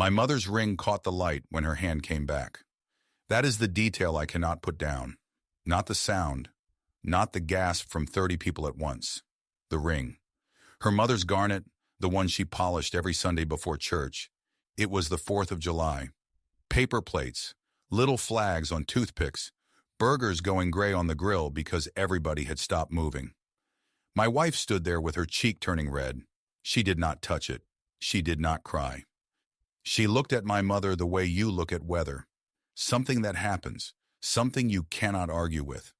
My mother's ring caught the light when her hand came back. That is the detail I cannot put down. Not the sound, not the gasp from 30 people at once. The ring. Her mother's garnet, the one she polished every Sunday before church. It was the 4th of July. Paper plates, little flags on toothpicks, burgers going gray on the grill because everybody had stopped moving. My wife stood there with her cheek turning red. She did not touch it. She did not cry. She looked at my mother the way you look at weather. Something that happens, something you cannot argue with.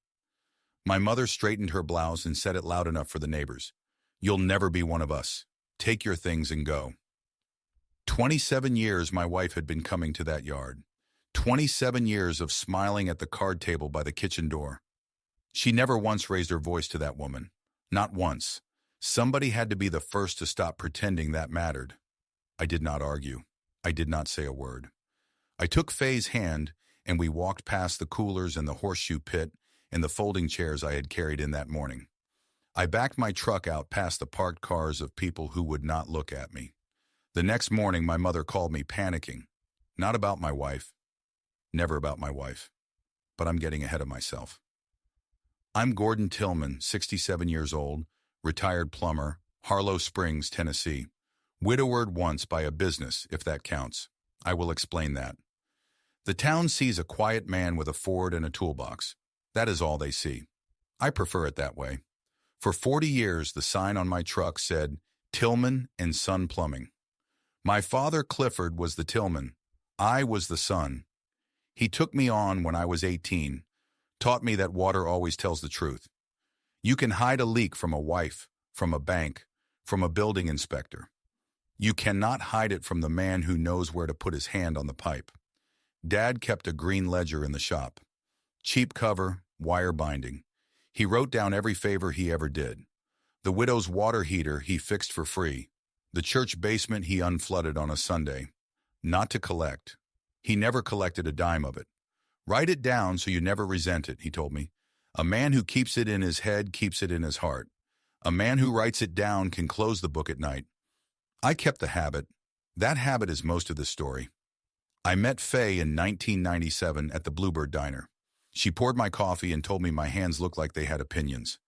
My mother straightened her blouse and said it loud enough for the neighbors. You'll never be one of us. Take your things and go. 27 years my wife had been coming to that yard. 27 years of smiling at the card table by the kitchen door. She never once raised her voice to that woman. Not once. Somebody had to be the first to stop pretending that mattered. I did not argue. I did not say a word. I took Faye's hand, and we walked past the coolers and the horseshoe pit and the folding chairs I had carried in that morning. I backed my truck out past the parked cars of people who would not look at me. The next morning, my mother called me panicking. Not about my wife. Never about my wife. But I'm getting ahead of myself. I'm Gordon Tillman, 67 years old, retired plumber, Harlow Springs, Tennessee. Widowered once by a business, if that counts. I will explain that. The town sees a quiet man with a Ford and a toolbox. That is all they see. I prefer it that way. For 40 years, the sign on my truck said, Tillman and Son Plumbing. My father, Clifford, was the Tillman. I was the son. He took me on when I was 18, taught me that water always tells the truth. You can hide a leak from a wife, from a bank, from a building inspector. You cannot hide it from the man who knows where to put his hand on the pipe. Dad kept a green ledger in the shop. Cheap cover, wire binding. He wrote down every favor he ever did. The widow's water heater he fixed for free. The church basement he unflooded on a Sunday. Not to collect. He never collected a dime of it. Write it down so you never resent it, he told me. A man who keeps it in his head keeps it in his heart. A man who writes it down can close the book at night. I kept the habit. That habit is most of the story. I met Faye in 1997 at the Bluebird Diner. She poured my coffee and told me my hands looked like they had opinions.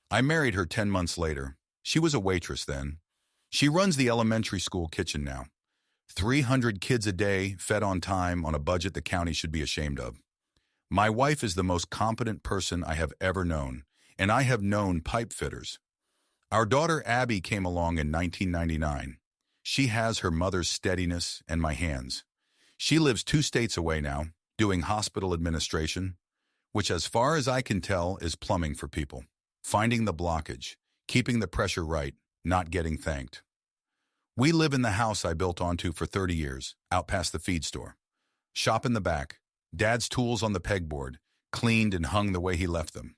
I married her 10 months later. She was a waitress then. She runs the elementary school kitchen now. 300 kids a day, fed on time, on a budget the county should be ashamed of. My wife is the most competent person I have ever known, and I have known pipe fitters. Our daughter Abby came along in 1999. She has her mother's steadiness and my hands. She lives 2 states away now, doing hospital administration, which as far as I can tell is plumbing for people. Finding the blockage, keeping the pressure right, not getting thanked. We live in the house I built onto for 30 years, out past the feed store. Shop in the back, Dad's tools on the pegboard, cleaned and hung the way he left them.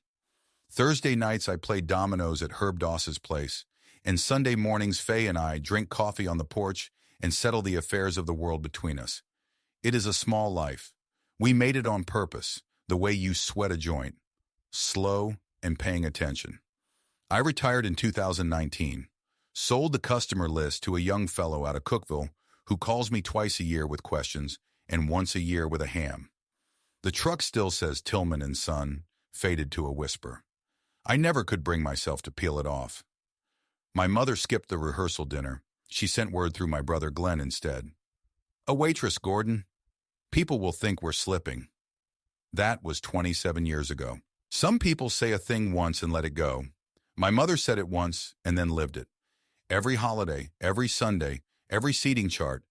Thursday nights I play dominoes at Herb Doss's place, and Sunday mornings Faye and I drink coffee on the porch and settle the affairs of the world between us. It is a small life. We made it on purpose, the way you sweat a joint. Slow and paying attention. I retired in 2019, sold the customer list to a young fellow out of Cookville who calls me twice a year with questions and once a year with a ham. The truck still says Tillman and Son, faded to a whisper. I never could bring myself to peel it off. My mother skipped the rehearsal dinner. She sent word through my brother Glenn instead. A waitress, Gordon. People will think we're slipping. That was 27 years ago. Some people say a thing once and let it go. My mother said it once and then lived it. Every holiday, every Sunday, every seating chart.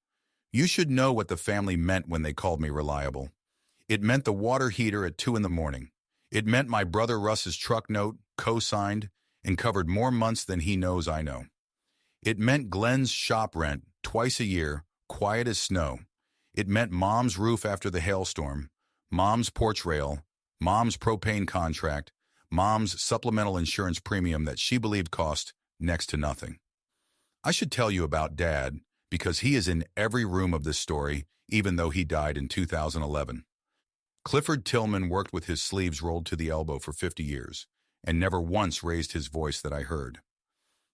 You should know what the family meant when they called me reliable. It meant the water heater at 2 a.m. It meant my brother Russ's truck note, cosigned, and covered more months than he knows I know. It meant Glenn's shop rent, twice a year, quiet as snow. It meant Mom's roof after the hailstorm, Mom's porch rail, Mom's propane contract, Mom's supplemental insurance premium that she believed cost next to nothing. I should tell you about Dad because he is in every room of this story, even though he died in 2011. Clifford Tillman worked with his sleeves rolled to the elbow for 50 years and never once raised his voice that I heard.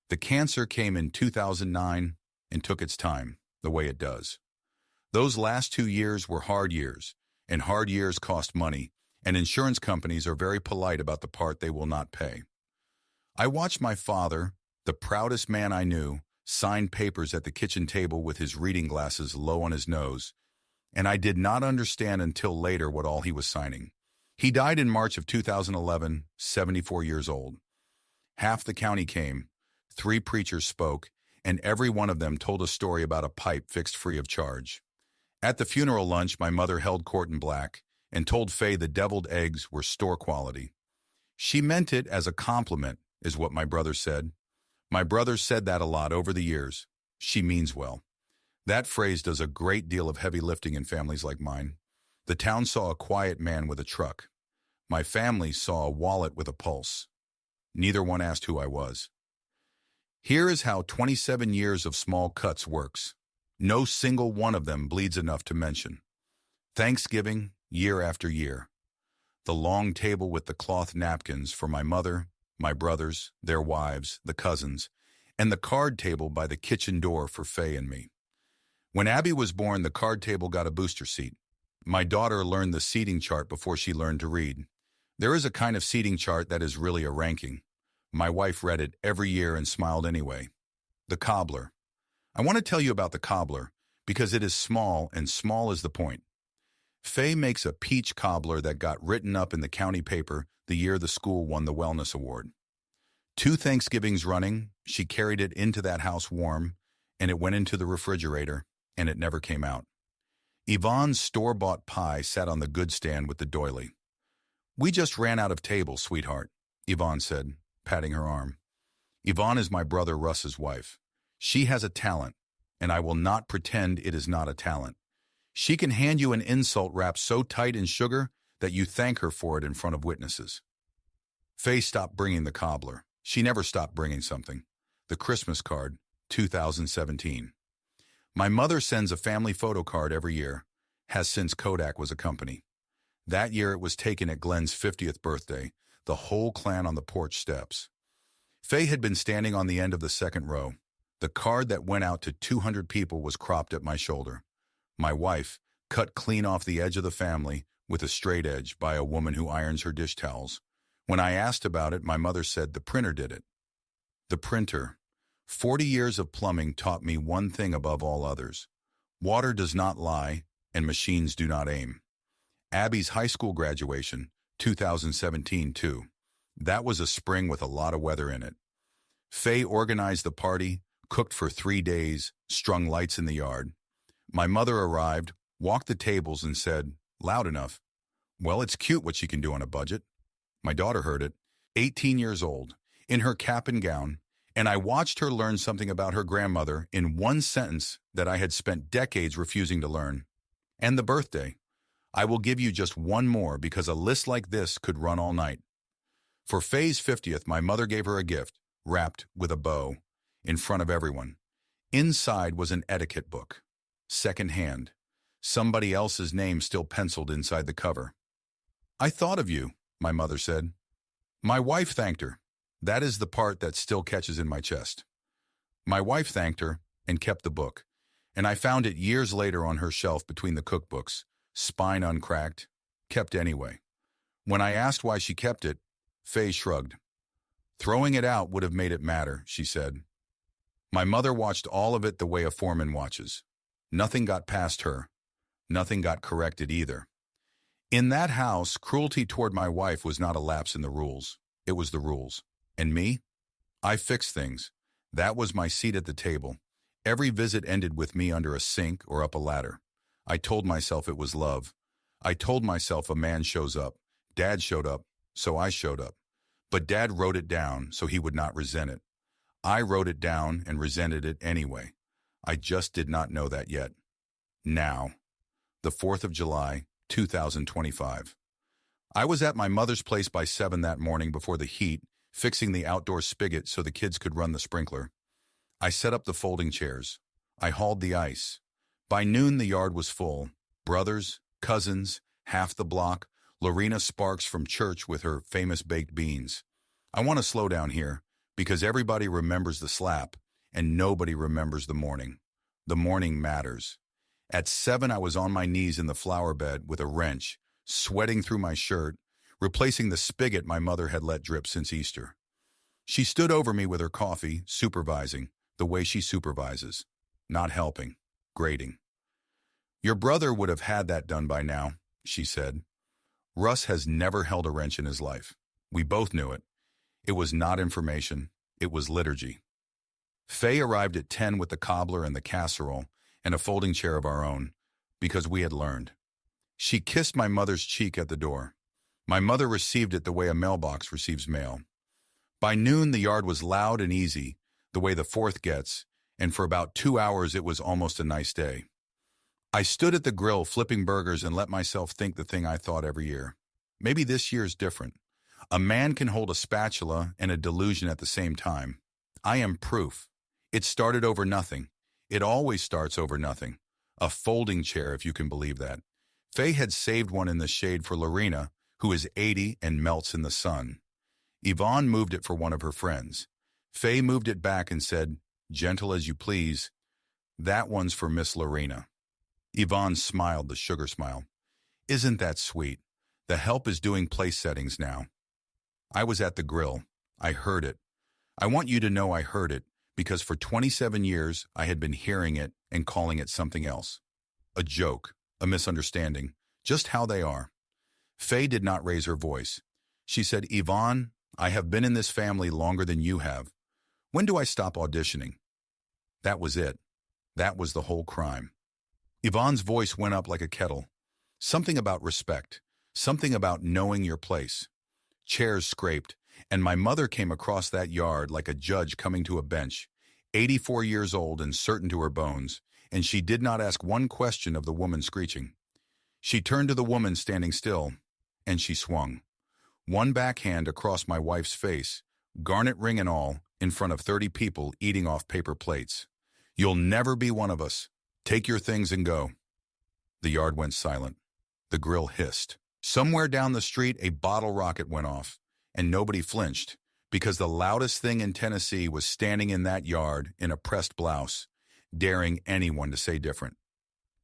The cancer came in 2009 and took its time, the way it does. Those last 2 years were hard years, and hard years cost money, and insurance companies are very polite about the part they will not pay. I watched my father, the proudest man I knew, sign papers at the kitchen table with his reading glasses low on his nose, and I did not understand until later what all he was signing. He died in March of 2011, 74 years old. Half the county came, 3 preachers spoke, and every one of them told a story about a pipe fixed free of charge. At the funeral lunch, my mother held court in black and told Faye the deviled eggs were store quality. She meant it as a compliment, is what my brother said. My brother said that a lot over the years. She means well. That phrase does a great deal of heavy lifting in families like mine. The town saw a quiet man with a truck. My family saw a wallet with a pulse. Neither one asked who I was. Here is how 27 years of small cuts works. No single one of them bleeds enough to mention. Thanksgiving, year after year. The long table with the cloth napkins for my mother, my brothers, their wives, the cousins, and the card table by the kitchen door for Faye and me. When Abby was born, the card table got a booster seat. My daughter learned the seating chart before she learned to read. There is a kind of seating chart that is really a ranking. My wife read it every year and smiled anyway. The cobbler. I want to tell you about the cobbler because it is small, and small is the point. Faye makes a peach cobbler that got written up in the county paper the year the school won the wellness award. 2 Thanksgivings running, she carried it into that house warm, and it went into the refrigerator, and it never came out. Yvonne's store-bought pie sat on the good stand with the doily. "We just ran out of tables, sweetheart," Yvonne said, patting her arm. Yvonne is my brother Russ's wife. She has a talent, and I will not pretend it is not a talent. She can hand you an insult wrapped so tight in sugar that you thank her for it in front of witnesses. Faye stopped bringing the cobbler. She never stopped bringing something. The Christmas card, 2017. My mother sends a family photo card every year, has since Kodak was a company. That year it was taken at Glenn's 50th birthday, the whole clan on the porch steps. Faye had been standing on the end of the second row. The card that went out to 200 people was cropped at my shoulder. My wife, cut clean off the edge of the family with a straight edge by a woman who irons her dish towels. When I asked about it, my mother said the printer did it. The printer. 40 years of plumbing taught me one thing above all others. Water does not lie, and machines do not aim. Abby's high school graduation, 2017 too. That was a spring with a lot of weather in it. Faye organized the party, cooked for 3 days, strung lights in the yard. My mother arrived, walked the tables and said, loud enough, "Well, it's cute what she can do on a budget." My daughter heard it, 18 years old, in her cap and gown, and I watched her learn something about her grandmother in one sentence that I had spent decades refusing to learn. And the birthday. I will give you just one more because a list like this could run all night. For Faye's 50th, my mother gave her a gift, wrapped with a bow, in front of everyone. Inside was an etiquette book. Second-hand. Somebody else's name still penciled inside the cover. "I thought of you," my mother said. My wife thanked her. That is the part that still catches in my chest. My wife thanked her and kept the book, and I found it years later on her shelf between the cookbooks, spine uncracked, kept anyway. When I asked why she kept it, Faye shrugged. "Throwing it out would have made it matter," she said. My mother watched all of it the way a foreman watches. Nothing got past her. Nothing got corrected either. In that house, cruelty toward my wife was not a lapse in the rules. It was the rules. And me? I fixed things. That was my seat at the table. Every visit ended with me under a sink or up a ladder. I told myself it was love. I told myself a man shows up. Dad showed up, so I showed up. But Dad wrote it down so he would not resent it. I wrote it down and resented it anyway. I just did not know that yet. Now, the 4th of July, 2025. I was at my mother's place by 7 that morning before the heat, fixing the outdoor spigot so the kids could run the sprinkler. I set up the folding chairs. I hauled the ice. By noon, the yard was full. Brothers, cousins, half the block, Lorena Sparks from church with her famous baked beans. I want to slow down here because everybody remembers the slap and nobody remembers the morning. The morning matters. At 7, I was on my knees in the flower bed with a wrench, sweating through my shirt, replacing the spigot my mother had let drip since Easter. She stood over me with her coffee, supervising, the way she supervises. Not helping, grading. "Your brother would have had that done by now," she said. "Russ has never held a wrench in his life." We both knew it. It was not information, it was liturgy. Faye arrived at 10 with the cobbler and the casserole and a folding chair of our own, because we had learned. She kissed my mother's cheek at the door. My mother received it the way a mailbox receives mail. By noon, the yard was loud and easy, the way the 4th gets, and for about 2 hours it was almost a nice day. I stood at the grill flipping burgers and let myself think the thing I thought every year. Maybe this year's different. A man can hold a spatula and a delusion at the same time. I am proof. It started over nothing. It always starts over nothing. A folding chair, if you can believe that. Faye had saved one in the shade for Lorena, who is 80 and melts in the sun. Yvonne moved it for one of her friends. Faye moved it back and said, "Gentle as you please. That one's for Miss Lorena." Yvonne smiled the sugar smile. "Isn't that sweet? The help is doing place settings now." I was at the grill. I heard it. I want you to know I heard it, because for 27 years I had been hearing it and calling it something else. A joke, a misunderstanding, just how they are. Faye did not raise her voice. She said, "Yvonne, I have been in this family longer than you have. When do I stop auditioning?" That was it. That was the whole crime. Yvonne's voice went up like a kettle. Something about respect. Something about knowing your place. Chairs scraped, and my mother came across that yard like a judge coming to a bench, 84 years old and certain to her bones, and she did not ask one question of the woman screeching. She turned to the woman standing still, and she swung. One backhand across my wife's face, garnet ring and all, in front of 30 people eating off paper plates. "You'll never be one of us. Take your things and go." The yard went silent. The grill hissed. Somewhere down the street, a bottle rocket went off, and nobody flinched, because the loudest thing in Tennessee was standing in that yard in a pressed blouse, daring anyone to say different.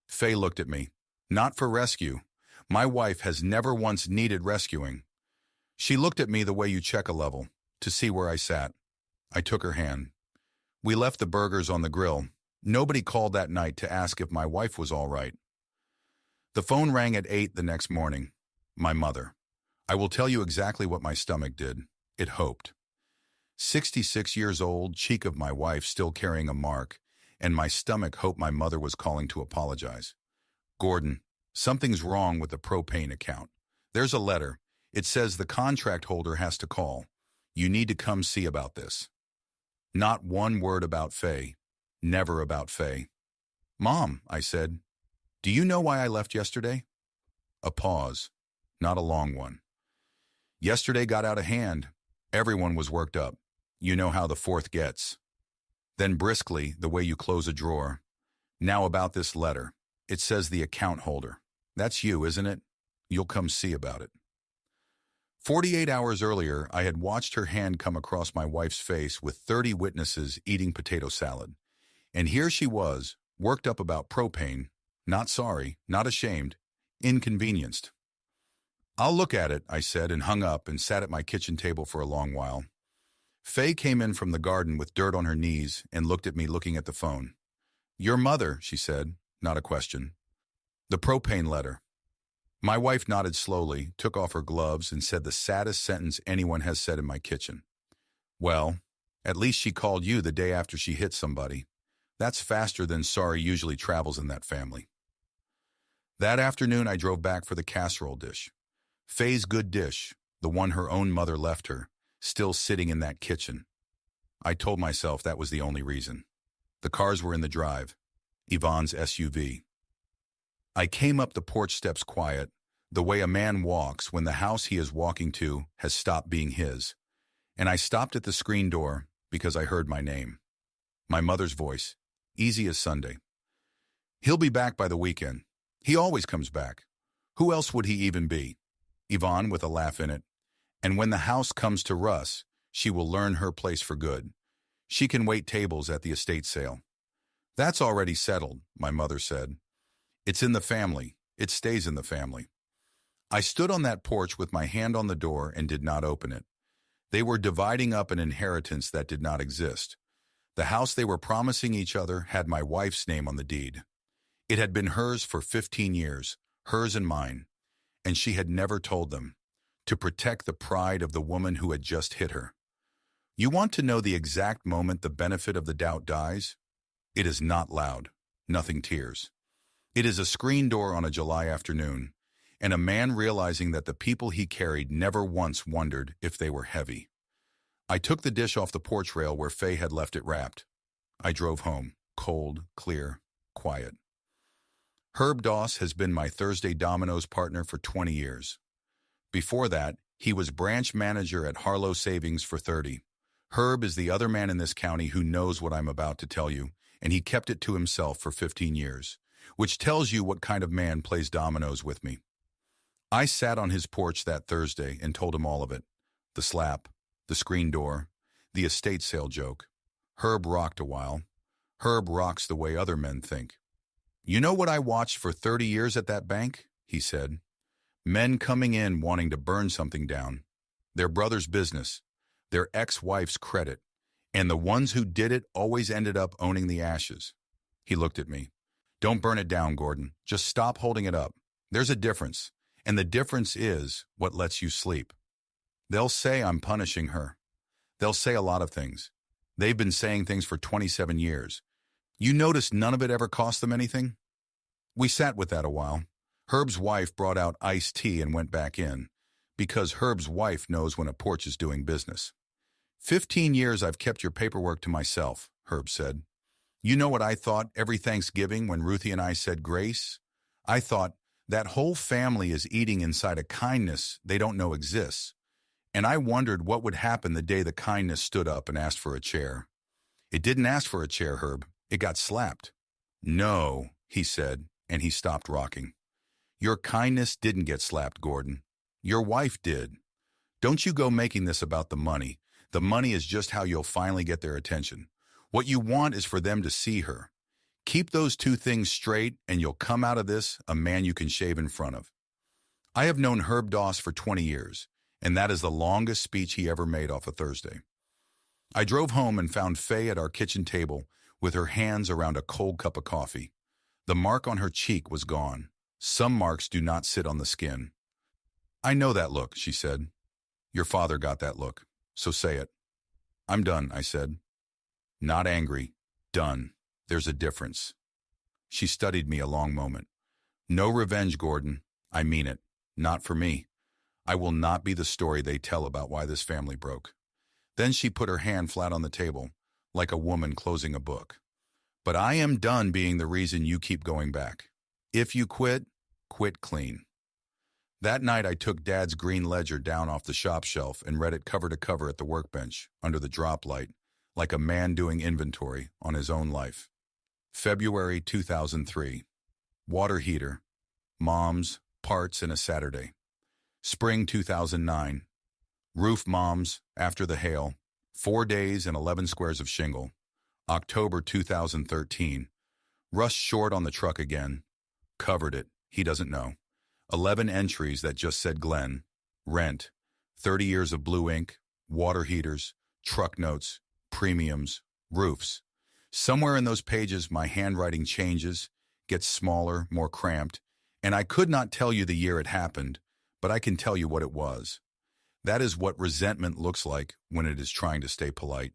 Faye looked at me. Not for rescue. My wife has never once needed rescuing. She looked at me the way you check a level, to see where I sat. I took her hand. We left the burgers on the grill. Nobody called that night to ask if my wife was all right. The phone rang at 8 the next morning. My mother. I will tell you exactly what my stomach did. It hoped. 66 years old, cheek of my wife still carrying a mark, and my stomach hoped my mother was calling to apologize. "Gordon, something's wrong with the propane account. There's a letter. It says the contract holder has to call. You need to come see about this." Not one word about Faye. Never about Faye. "Mom," I said, "do you know why I left yesterday?" A pause. Not a long one. "Yesterday got out of hand. Everyone was worked up. You know how the 4th gets." Then briskly, the way you close a drawer. "Now about this letter. It says the account holder. That's you, isn't it? You'll come see about it." 48 hours earlier, I had watched her hand come across my wife's face with 30 witnesses eating potato salad. And here she was, worked up about propane, not sorry, not ashamed, inconvenienced. "I'll look at it," I said, and hung up and sat at my kitchen table for a long while. Faye came in from the garden with dirt on her knees and looked at me looking at the phone. "Your mother," she said, not a question. "The propane letter." My wife nodded slowly, took off her gloves, and said the saddest sentence anyone has said in my kitchen. "Well, at least she called you the day after she hit somebody. That's faster than sorry usually travels in that family." That afternoon, I drove back for the casserole dish. Faye's good dish, the one her own mother left her, still sitting in that kitchen. I told myself that was the only reason. The cars were in the drive. Yvonne's SUV. I came up the porch steps quiet, the way a man walks when the house he is walking to has stopped being his. And I stopped at the screen door because I heard my name. My mother's voice, easy as Sunday. "He'll be back by the weekend. He always comes back. Who else would he even be?" Yvonne with a laugh in it. "And when the house comes to Russ, she will learn her place for good. She can wait tables at the estate sale." "That's already settled," my mother said. It's in the family. It stays in the family. I stood on that porch with my hand on the door and did not open it. They were dividing up an inheritance that did not exist. The house they were promising each other had my wife's name on the deed. It had been hers for 15 years, hers and mine, and she had never told them, to protect the pride of the woman who had just hit her. You want to know the exact moment the benefit of the doubt dies? It is not loud, nothing tears. It is a screen door on a July afternoon, and a man realizing that the people he carried never once wondered if they were heavy. I took the dish off the porch rail where Faye had left it wrapped. I drove home, cold, clear, quiet. Herb Doss has been my Thursday Domino's partner for 20 years. Before that, he was branch manager at Harlow Savings for 30. Herb is the other man in this county who knows what I'm about to tell you, and he kept it to himself for 15 years, which tells you what kind of man plays dominoes with me. I sat on his porch that Thursday and told him all of it. The slap, the screen door, the estate sale joke. Herb rocked a while. Herb rocks the way other men think. You know what I watched for 30 years at that bank? He said. Men coming in wanting to burn something down. Their brother's business. Their ex-wife's credit. And the ones who did it always ended up owning the ashes. He looked at me. Don't burn it down, Gordon. Just stop holding it up. There's a difference. And the difference is what lets you sleep. They'll say I'm punishing her. They'll say a lot of things. They've been saying things for 27 years. You notice none of it ever cost them anything? We sat with that a while. Herb's wife brought out iced tea and went back in, because Herb's wife knows when a porch is doing business. 15 years I've kept your paperwork to myself, Herb said. You know what I thought every Thanksgiving when Ruthie and I said grace? I thought, that whole family is eating inside a kindness they don't know exists. And I wondered what would happen the day the kindness stood up and asked for a chair. It didn't ask for a chair, Herb. It got slapped. No, he said, and he stopped rocking. Your kindness didn't get slapped, Gordon. Your wife did. Don't you go making this about the money. The money is just how you'll finally get their attention. What you want is for them to see her. Keep those two things straight, and you'll come out of this a man you can shave in front of. I have known Herb Doss for 20 years, and that is the longest speech he ever made off a Thursday. I drove home and found Faye at our kitchen table with her hands around a cold cup of coffee. The mark on her cheek was gone. Some marks do not sit on the skin. I know that look, she said. Your father got that look, so say it. I'm done, I said. Not angry, done. There's a difference. She studied me a long moment. No revenge, Gordon. I mean it. Not for me. I will not be the story they tell about why this family broke. Then she put her hand flat on the table, like a woman closing a book. But I am done being the reason you keep going back. If you quit, quit clean. That night I took Dad's green ledger down off the shop shelf and read it cover to cover at the workbench, under the drop light, like a man doing inventory on his own life. February 2003. Water heater. Moms, parts, and a Saturday. Spring 2009. Roof moms, after the hail. 4 days and 11 squares of shingle. October 2013. Rust short on the truck again. Covered it. He doesn't know. 11 entries that just said Glenn. Rent. 30 years of blue ink. Water heaters. Truck notes. Premiums. Roofs. Somewhere in those pages, my handwriting changes, gets smaller, more cramped, and I could not tell you the year it happened, but I can tell you what it was. That is what resentment looks like when it is trying to stay polite.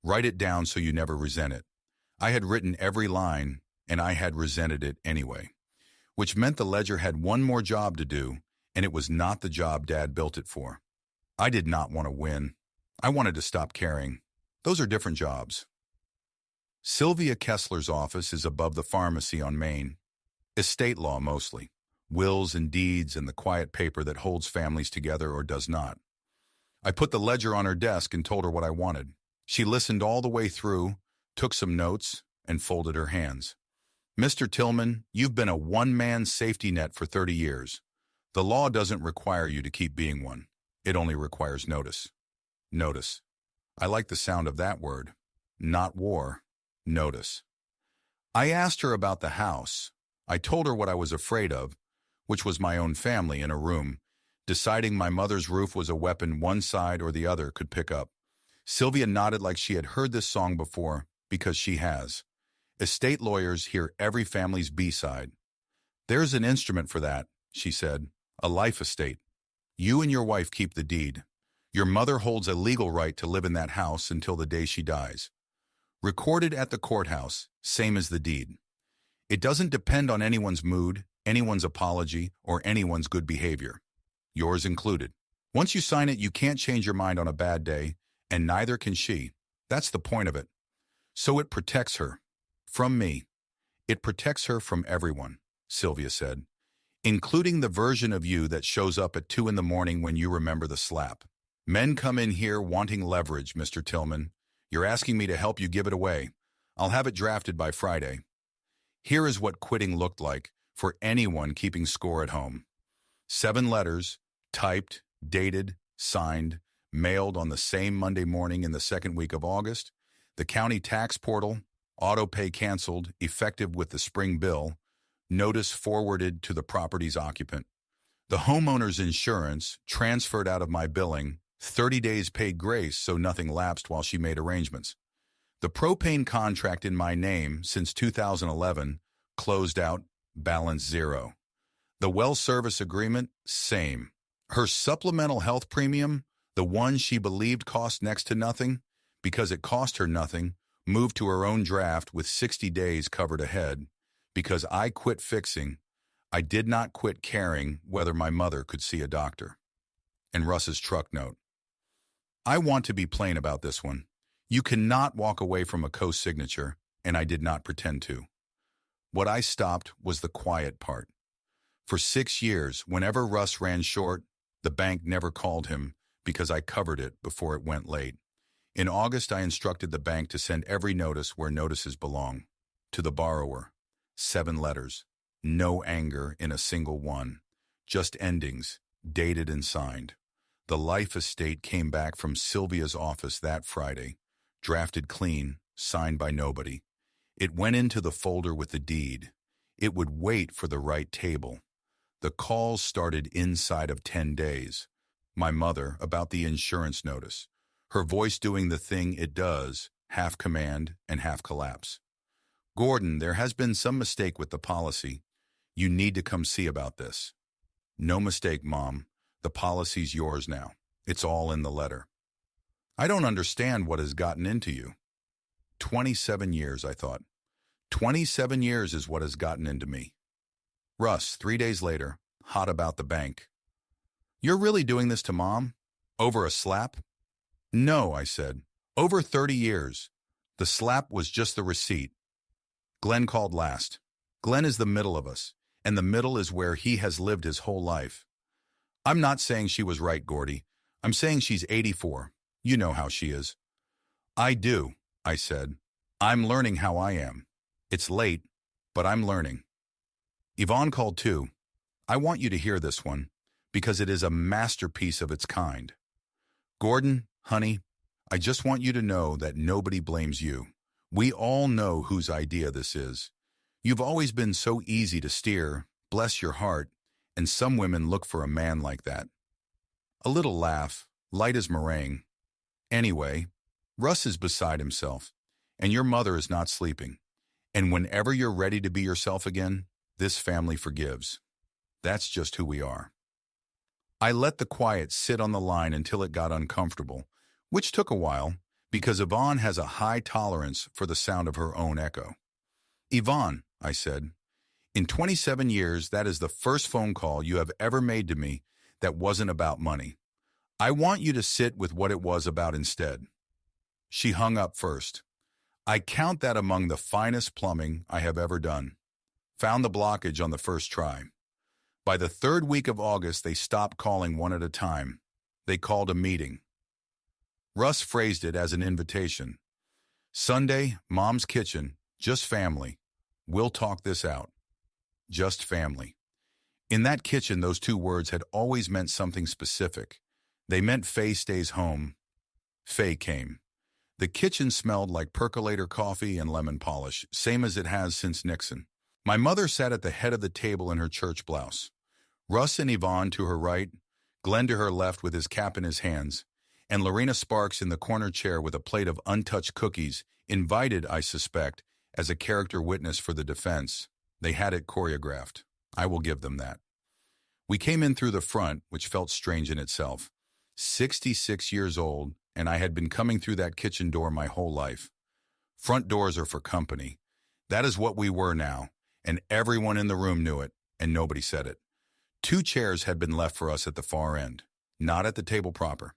Write it down so you never resent it. I had written every line, and I had resented it anyway, which meant the ledger had one more job to do, and it was not the job Dad built it for. I did not want to win. I wanted to stop caring. Those are different jobs. Sylvia Kessler's office is above the pharmacy on Main. Estate law mostly. Wills and deeds and the quiet paper that holds families together or does not. I put the ledger on her desk and told her what I wanted. She listened all the way through, took some notes, and folded her hands. Mr. Tillman, you've been a one-man safety net for 30 years. The law doesn't require you to keep being one. It only requires notice. Notice. I like the sound of that word. Not war. Notice. I asked her about the house. I told her what I was afraid of, which was my own family in a room, deciding my mother's roof was a weapon one side or the other could pick up. Sylvia nodded like she had heard this song before, because she has. Estate lawyers hear every family's B-side. There's an instrument for that, she said, a life estate. You and your wife keep the deed. Your mother holds a legal right to live in that house until the day she dies. Recorded at the courthouse, same as the deed. It doesn't depend on anyone's mood, anyone's apology, or anyone's good behavior. Yours included. Once you sign it, you can't change your mind on a bad day, and neither can she. That's the point of it. So it protects her. From me. It protects her from everyone, Sylvia said, including the version of you that shows up at 2 in the morning when you remember the slap. Men come in here wanting leverage, Mr. Tillman. You're asking me to help you give it away. I'll have it drafted by Friday. Here is what quitting looked like for anyone keeping score at home. 7 letters, typed, dated, signed, mailed on the same Monday morning in the second week of August, the county tax portal, auto pay canceled, effective with the spring bill, notice forwarded to the property's occupant. The homeowner's insurance transferred out of my billing, 30 days paid grace so nothing lapsed while she made arrangements. The propane contract in my name since 2011 closed out, balance 0. The well service agreement, same. Her supplemental health premium, the one she believed cost next to nothing, because it cost her nothing, moved to her own draft with 60 days covered ahead. Because I quit fixing, I did not quit caring whether my mother could see a doctor. And Russ's truck note. I want to be plain about this one. You cannot walk away from a co-signature, and I did not pretend to. What I stopped was the quiet part. For 6 years, whenever Russ ran short, the bank never called him because I covered it before it went late. In August, I instructed the bank to send every notice where notices belong. To the borrower. 7 letters. No anger in a single one. Just endings, dated and signed. The life estate came back from Sylvia's office that Friday, drafted clean, signed by nobody. It went into the folder with the deed. It would wait for the right table. The calls started inside of 10 days. My mother about the insurance notice. Her voice doing the thing it does, half command and half collapse. Gordon, there has been some mistake with the policy. You need to come see about this. No mistake, Mom. The policy's yours now. It's all in the letter. I don't understand what has gotten into you. 27 years, I thought. 27 years is what has gotten into me. Russ, 3 days later, hot about the bank. You're really doing this to Mom? Over a slap? No, I said. Over 30 years. The slap was just the receipt. Glenn called last. Glenn is the middle of us, and the middle is where he has lived his whole life. I'm not saying she was right, Gordy. I'm saying she's 84. You know how she is. I do, I said. I'm learning how I am. It's late, but I'm learning. Yvonne called too. I want you to hear this one, because it is a masterpiece of its kind. Gordon, honey, I just want you to know that nobody blames you. We all know whose idea this is. You've always been so easy to steer, bless your heart, and some women look for a man like that. A little laugh, light as meringue. Anyway, Russ is beside himself, and your mother is not sleeping. And whenever you're ready to be yourself again, this family forgives. That's just who we are. I let the quiet sit on the line until it got uncomfortable, which took a while, because Yvonne has a high tolerance for the sound of her own echo. Yvonne, I said, in 27 years, that is the first phone call you have ever made to me that wasn't about money. I want you to sit with what it was about instead. She hung up first. I count that among the finest plumbing I have ever done. Found the blockage on the first try. By the 3rd week of August, they stopped calling one at a time. They called a meeting. Russ phrased it as an invitation. Sunday, Mom's kitchen, just family. We'll talk this out. Just family. In that kitchen, those 2 words had always meant something specific. They meant Faye stays home. Faye came. The kitchen smelled like percolator coffee and lemon polish, same as it has since Nixon. My mother sat at the head of the table in her church blouse. Russ and Yvonne to her right, Glenn to her left with his cap in his hands, and Lorena Sparks in the corner chair with a plate of untouched cookies, invited, I suspect, as a character witness for the defense. They had it choreographed. I will give them that. We came in through the front, which felt strange in itself. 66 years old, and I had been coming through that kitchen door my whole life. Front doors are for company. That is what we were now, and everyone in the room knew it, and nobody said it. 2 chairs had been left for us at the far end, not at the table proper.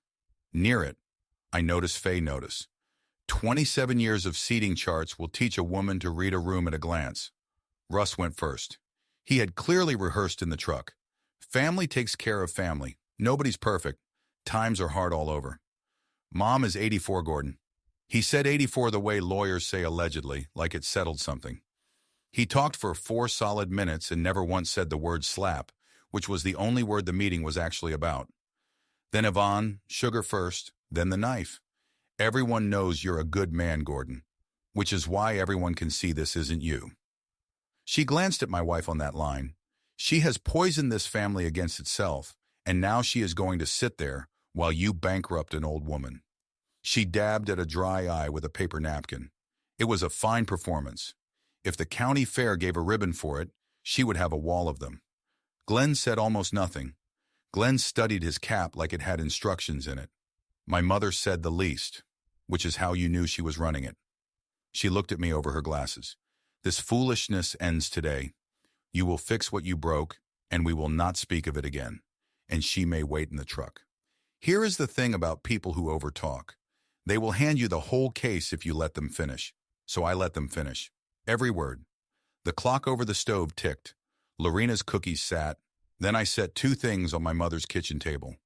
Near it, I noticed Faye notice. 27 years of seating charts will teach a woman to read a room at a glance. Russ went first. He had clearly rehearsed in the truck. Family takes care of family. Nobody's perfect. Times are hard all over. Mom is 84, Gordon. He said 84 the way lawyers say allegedly, like it settled something. He talked for 4 solid minutes and never once said the word slap, which was the only word the meeting was actually about. Then Yvonne, sugar first, then the knife. Everyone knows you're a good man, Gordon, which is why everyone can see this isn't you. She glanced at my wife on that line. She has poisoned this family against itself, and now she is going to sit there while you bankrupt an old woman. She dabbed at a dry eye with a paper napkin. It was a fine performance. If the county fair gave a ribbon for it, she would have a wall of them. Glenn said almost nothing. Glenn studied his cap like it had instructions in it. My mother said the least, which is how you knew she was running it. She looked at me over her glasses. This foolishness ends today. You will fix what you broke, and we will not speak of it again. And she may wait in the truck. Here is the thing about people who overtalk. They will hand you the whole case if you let them finish. So I let them finish. Every word. The clock over the stove ticked. Lorena's cookies sat. Then I set 2 things on my mother's kitchen table,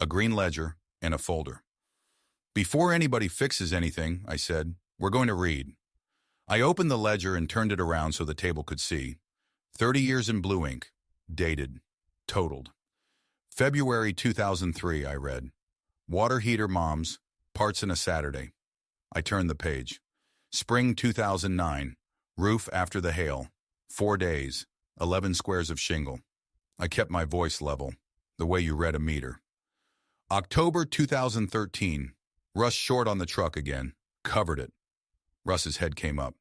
a green ledger and a folder. Before anybody fixes anything, I said, we're going to read. I opened the ledger and turned it around so the table could see. 30 years in blue ink. Dated. Totaled. February 2003, I read. Water heater moms, parts in a Saturday. I turned the page. Spring 2009. Roof after the hail. 4 days. 11 squares of shingle. I kept my voice level, the way you read a meter. October 2013. Russ short on the truck again. Covered it. Russ's head came up.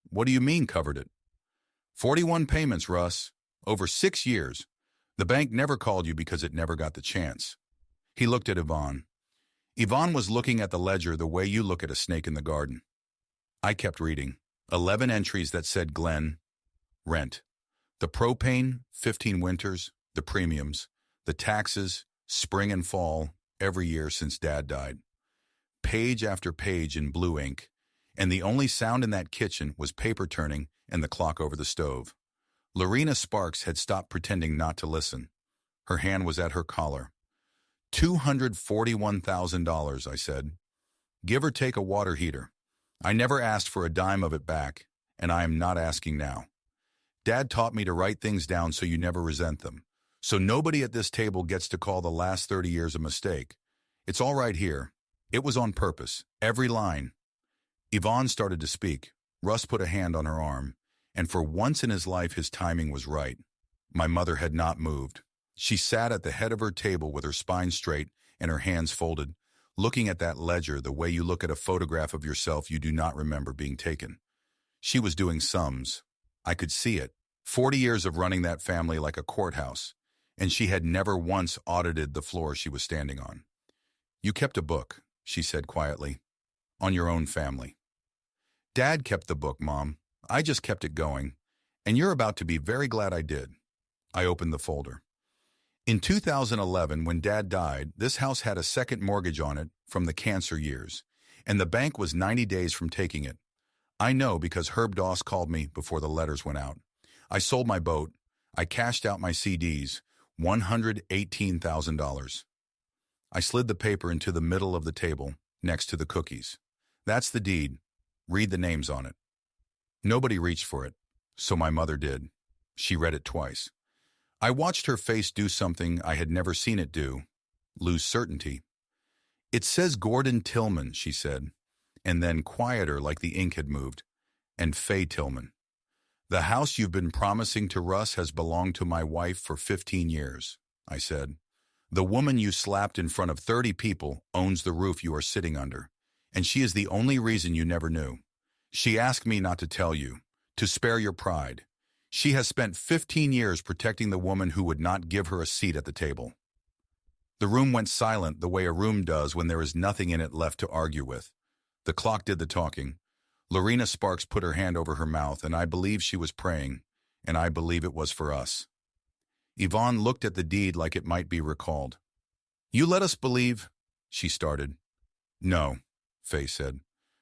What do you mean covered it? 41 payments, Russ. Over 6 years. The bank never called you because it never got the chance. He looked at Yvonne. Yvonne was looking at the ledger the way you look at a snake in the garden. I kept reading. 11 entries that said Glenn. Rent. The propane, 15 winters, the premiums, the taxes, spring and fall, every year since Dad died. Page after page in blue ink, and the only sound in that kitchen was paper turning and the clock over the stove. Lorena Sparks had stopped pretending not to listen. Her hand was at her collar. $241,000, I said. Give or take a water heater. I never asked for a dime of it back, and I am not asking now. Dad taught me to write things down so you never resent them. So nobody at this table gets to call the last 30 years a mistake. It's all right here. It was on purpose. Every line. Yvonne started to speak. Russ put a hand on her arm, and for once in his life his timing was right. My mother had not moved. She sat at the head of her table with her spine straight and her hands folded, looking at that ledger the way you look at a photograph of yourself you do not remember being taken. She was doing sums. I could see it. 40 years of running that family like a courthouse, and she had never once audited the floor she was standing on. You kept a book, she said quietly, on your own family. Dad kept the book, Mom. I just kept it going, and you're about to be very glad I did. I opened the folder. In 2011, when Dad died, this house had a second mortgage on it from the cancer years, and the bank was 90 days from taking it. I know because Herb Doss called me before the letters went out. I sold my boat. I cashed out my CDs, $118,000. I slid the paper into the middle of the table, next to the cookies. That's the deed. Read the names on it. Nobody reached for it, so my mother did. She read it twice. I watched her face do something I had never seen it do, lose certainty. It says Gordon Tillman, she said, and then quieter like the ink had moved, and Faye Tillman. The house you've been promising to Russ has belonged to my wife for 15 years, I said. The woman you slapped in front of 30 people owns the roof you are sitting under, and she is the only reason you never knew. She asked me not to tell you, to spare your pride. She has spent 15 years protecting the woman who would not give her a seat at the table. The room went silent the way a room does when there is nothing in it left to argue with. The clock did the talking. Lorena Sparks put her hand over her mouth, and I believe she was praying, and I believe it was for us. Yvonne looked at the deed like it might be recalled. "You let us believe," she started. "No," Faye said.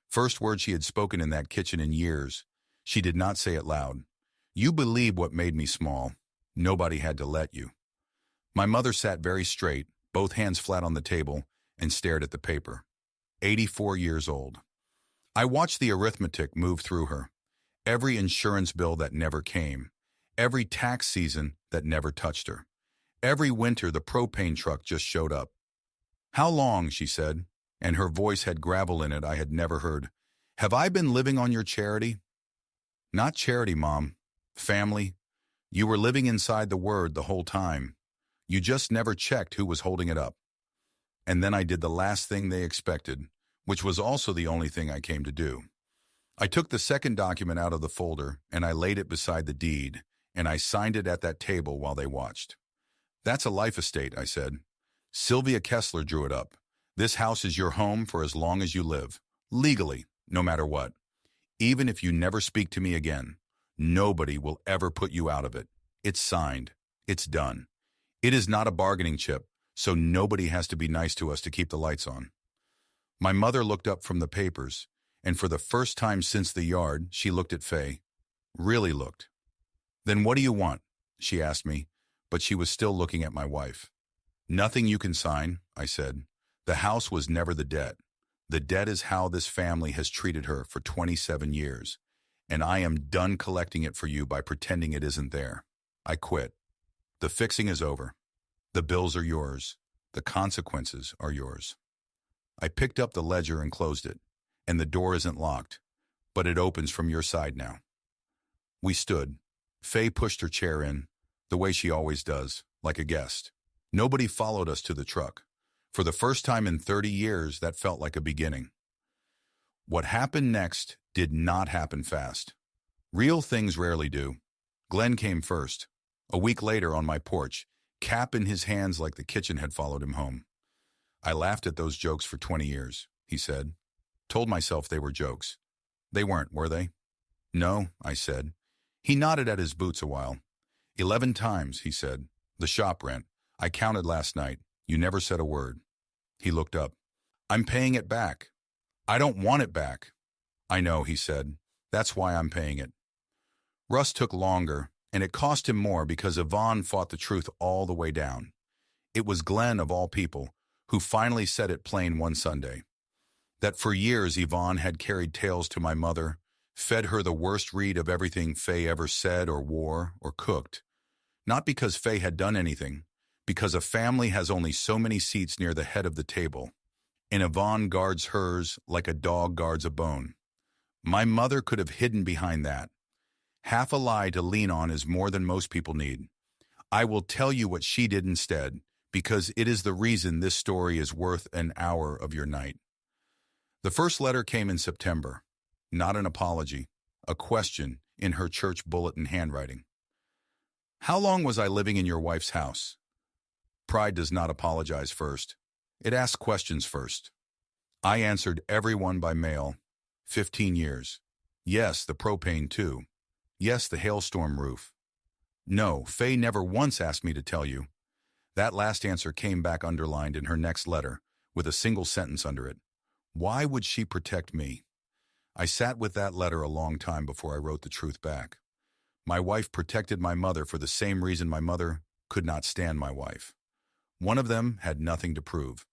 First word she had spoken in that kitchen in years. She did not say it loud. "You believe what made me small. Nobody had to let you." My mother sat very straight, both hands flat on the table, and stared at the paper. 84 years old. I watched the arithmetic move through her. Every insurance bill that never came. Every tax season that never touched her. Every winter the propane truck just showed up. "How long?" she said, and her voice had gravel in it I had never heard. "Have I been living on your charity?" "Not charity, Mom. Family. You were living inside the word the whole time. You just never checked who was holding it up." And then I did the last thing they expected, which was also the only thing I came to do. I took the second document out of the folder, and I laid it beside the deed, and I signed it at that table while they watched. "That's a life estate," I said. "Sylvia Kessler drew it up. This house is your home for as long as you live. Legally, no matter what. Even if you never speak to me again, nobody will ever put you out of it. It's signed. It's done. It is not a bargaining chip, so nobody has to be nice to us to keep the lights on." My mother looked up from the papers, and for the first time since the yard, she looked at Faye. Really looked. "Then what do you want?" she asked me, but she was still looking at my wife. "Nothing you can sign," I said. "The house was never the debt. The debt is how this family has treated her for 27 years, and I am done collecting it for you by pretending it isn't there. I quit. The fixing is over. The bills are yours. The consequences are yours." I picked up the ledger and closed it, and the door isn't locked, but it opens from your side now. We stood. Faye pushed her chair in, the way she always does, like a guest. Nobody followed us to the truck. For the first time in 30 years, that felt like a beginning. What happened next did not happen fast. Real things rarely do. Glenn came first. A week later on my porch, cap in his hands like the kitchen had followed him home. "I laughed at those jokes for 20 years, he said. Told myself they were jokes. They weren't, were they? "No," I said. He nodded at his boots a while. 11 times, he said. "The shop rent. I counted last night. You never said a word." He looked up. "I'm paying it back." "I don't want it back." "I know," he said. "That's why I'm paying it." Russ took longer, and it cost him more because Yvonne fought the truth all the way down. It was Glenn, of all people, who finally said it plain one Sunday. That for years Yvonne had carried tales to my mother, fed her the worst read of everything Faye ever said or wore or cooked. Not because Faye had done anything, because a family has only so many seats near the head of the table, and Yvonne guards hers like a dog guards a bone. My mother could have hidden behind that. Half a lie to lean on is more than most people need. I will tell you what she did instead, because it is the reason this story is worth an hour of your night. The first letter came in September. Not an apology, a question in her church bulletin handwriting. "How long was I living in your wife's house?" Pride does not apologize first. It asks questions first. I answered everyone by mail. 15 years. Yes, the propane too. Yes, the hailstorm roof. No, Faye never once asked me to tell you. That last answer came back underlined in her next letter, with a single sentence under it. Why would she protect me? I sat with that letter a long time before I wrote the truth back. My wife protected my mother for the same reason my mother could not stand my wife. One of them had nothing to prove.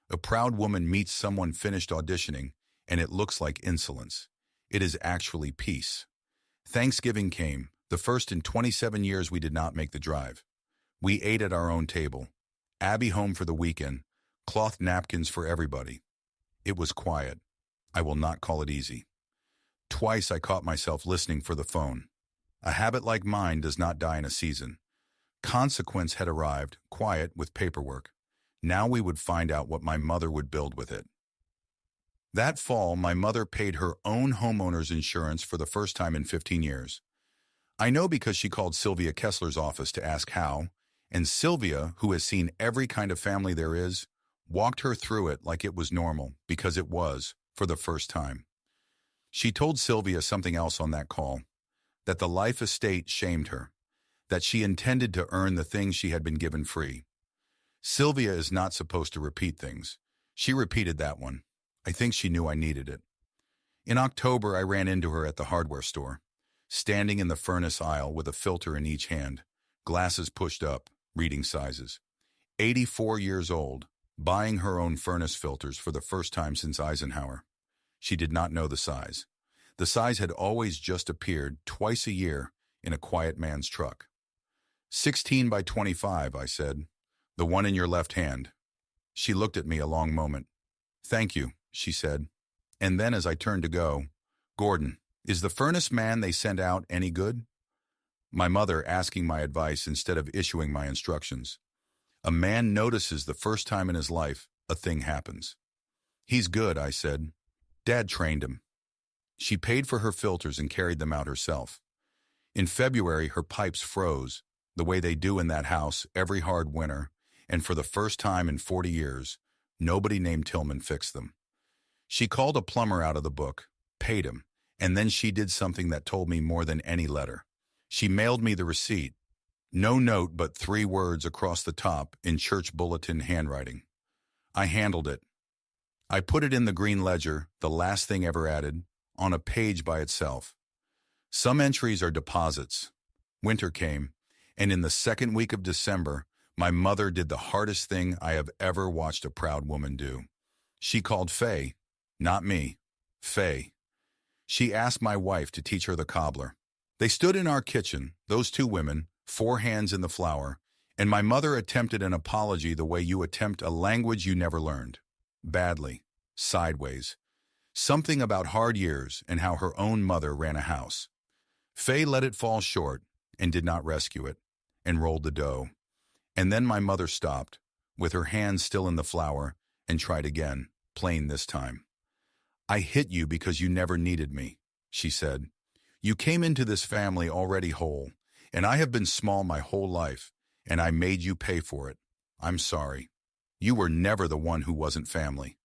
A proud woman meets someone finished auditioning, and it looks like insolence. It is actually peace. Thanksgiving came, the first in 27 years we did not make the drive. We ate at our own table. Abby home for the weekend, cloth napkins for everybody. It was quiet. I will not call it easy. Twice I caught myself listening for the phone. A habit like mine does not die in a season. Consequence had arrived, quiet, with paperwork. Now we would find out what my mother would build with it. That fall, my mother paid her own homeowner's insurance for the first time in 15 years. I know because she called Sylvia Kessler's office to ask how, and Sylvia, who has seen every kind of family there is, walked her through it like it was normal, because it was, for the first time. She told Sylvia something else on that call, that the life estate shamed her, that she intended to earn the things she had been given free. Sylvia is not supposed to repeat things. She repeated that one. I think she knew I needed it. In October, I ran into her at the hardware store, standing in the furnace aisle with a filter in each hand, glasses pushed up, reading sizes. 84 years old, buying her own furnace filters for the first time since Eisenhower. She did not know the size. The size had always just appeared twice a year in a quiet man's truck. 16 by 25, I said. The one in your left hand. She looked at me a long moment. Thank you, she said. And then as I turned to go, Gordon, is the furnace man they sent out any good? My mother asking my advice instead of issuing my instructions. A man notices the first time in his life a thing happens. He's good, I said. Dad trained him. She paid for her filters and carried them out herself. In February, her pipes froze, the way they do in that house every hard winter, and for the first time in 40 years, nobody named Tillman fixed them. She called a plumber out of the book, paid him, and then she did something that told me more than any letter. She mailed me the receipt. No note but 3 words across the top in church bulletin handwriting. I handled it. I put it in the green ledger, the last thing ever added, on a page by itself. Some entries are deposits. Winter came, and in the second week of December, my mother did the hardest thing I have ever watched a proud woman do. She called Faye, not me, Faye. She asked my wife to teach her the cobbler. They stood in our kitchen, those 2 women, 4 hands in the flour, and my mother attempted an apology the way you attempt a language you never learned. Badly, sideways. Something about hard years and how her own mother ran a house. Faye let it fall short and did not rescue it, and rolled the dough. And then my mother stopped, with her hands still in the flour, and tried again, plain this time. I hit you because you never needed me, she said. You came into this family already whole, and I have been small my whole life, and I made you pay for it. I'm sorry. You were never the one who wasn't family.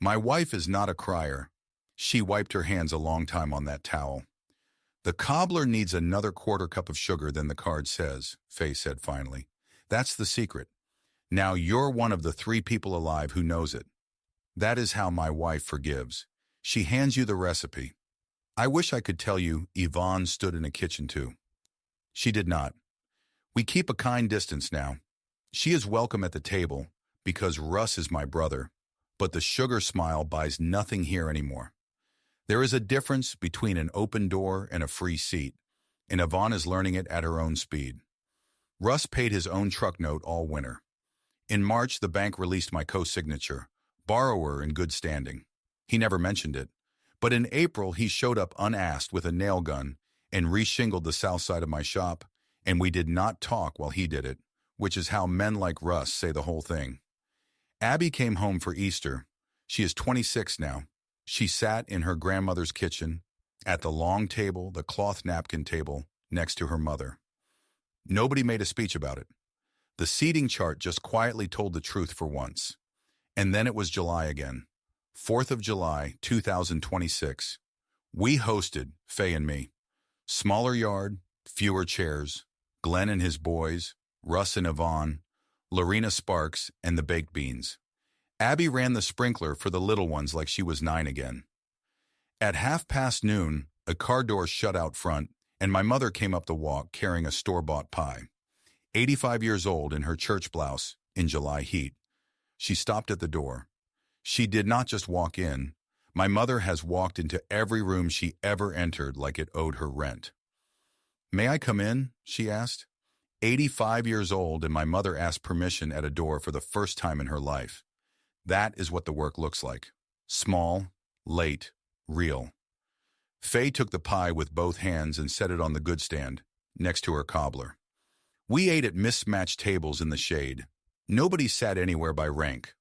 My wife is not a crier. She wiped her hands a long time on that towel. The cobbler needs another 1/4 cup of sugar than the card says, Faye said finally. That's the secret. Now you're one of the 3 people alive who knows it. That is how my wife forgives. She hands you the recipe. I wish I could tell you Yvonne stood in a kitchen too. She did not. We keep a kind distance now. She is welcome at the table because Russ is my brother, but the sugar smile buys nothing here anymore. There is a difference between an open door and a free seat, and Yvonne is learning it at her own speed. Russ paid his own truck note all winter. In March, the bank released my co-signature, borrower in good standing. He never mentioned it, but in April he showed up unasked with a nail gun and reshingled the south side of my shop, and we did not talk while he did it, which is how men like Russ say the whole thing. Abby came home for Easter. She is 26 now. She sat in her grandmother's kitchen, at the long table, the cloth napkin table, next to her mother. Nobody made a speech about it. The seating chart just quietly told the truth for once. And then it was July again. 4th of July, 2026. We hosted, Faye and me. Smaller yard, fewer chairs, Glenn and his boys, Russ and Yvonne, Lorena Sparks, and the baked beans. Abby ran the sprinkler for the little ones like she was 9 again. At noon, a car door shut out front, and my mother came up the walk carrying a store-bought pie. 85 years old in her church blouse in July heat. She stopped at the door. She did not just walk in. My mother has walked into every room she ever entered like it owed her rent. May I come in? She asked. 85 years old, and my mother asked permission at a door for the first time in her life. That is what the work looks like. Small, late, real. Faye took the pie with both hands and set it on the good stand, next to her cobbler. We ate at mismatched tables in the shade. Nobody sat anywhere by rank.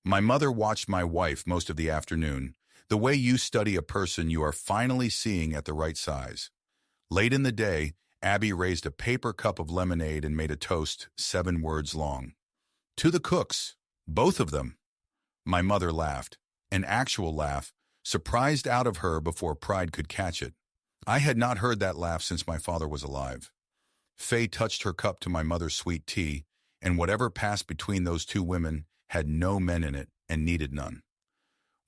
My mother watched my wife most of the afternoon, the way you study a person you are finally seeing at the right size. Late in the day, Abby raised a paper cup of lemonade and made a toast 7 words long. To the cooks, both of them. My mother laughed, an actual laugh, surprised out of her before pride could catch it. I had not heard that laugh since my father was alive. Faye touched her cup to my mother's sweet tea, and whatever passed between those two women had no men in it and needed none.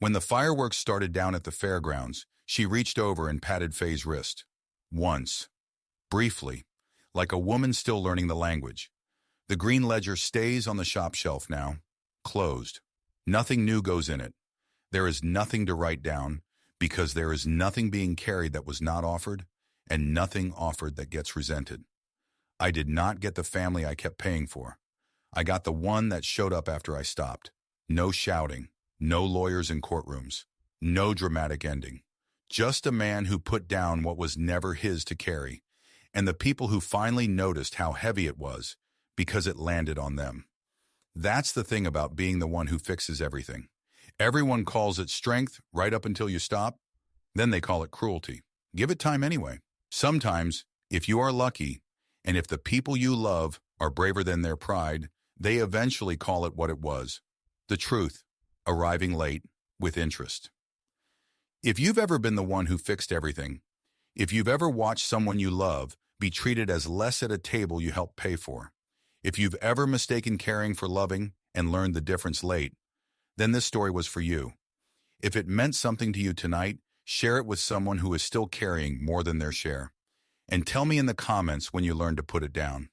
When the fireworks started down at the fairgrounds, she reached over and patted Faye's wrist. Once. Briefly, like a woman still learning the language. The green ledger stays on the shop shelf now, closed. Nothing new goes in it. There is nothing to write down, because there is nothing being carried that was not offered, and nothing offered that gets resented. I did not get the family I kept paying for. I got the one that showed up after I stopped. No shouting, no lawyers in courtrooms, no dramatic ending. Just a man who put down what was never his to carry, and the people who finally noticed how heavy it was because it landed on them. That's the thing about being the one who fixes everything. Everyone calls it strength right up until you stop. Then they call it cruelty. Give it time anyway. Sometimes, if you are lucky, and if the people you love are braver than their pride, they eventually call it what it was. The truth, arriving late, with interest. If you've ever been the one who fixed everything, if you've ever watched someone you love be treated as less at a table you helped pay for, if you've ever mistaken caring for loving and learned the difference late, then this story was for you. If it meant something to you tonight, share it with someone who is still carrying more than their share. And tell me in the comments when you learn to put it down.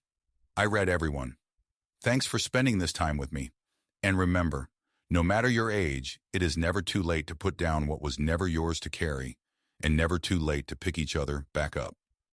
I read everyone. Thanks for spending this time with me. And remember, no matter your age, it is never too late to put down what was never yours to carry, and never too late to pick each other back up.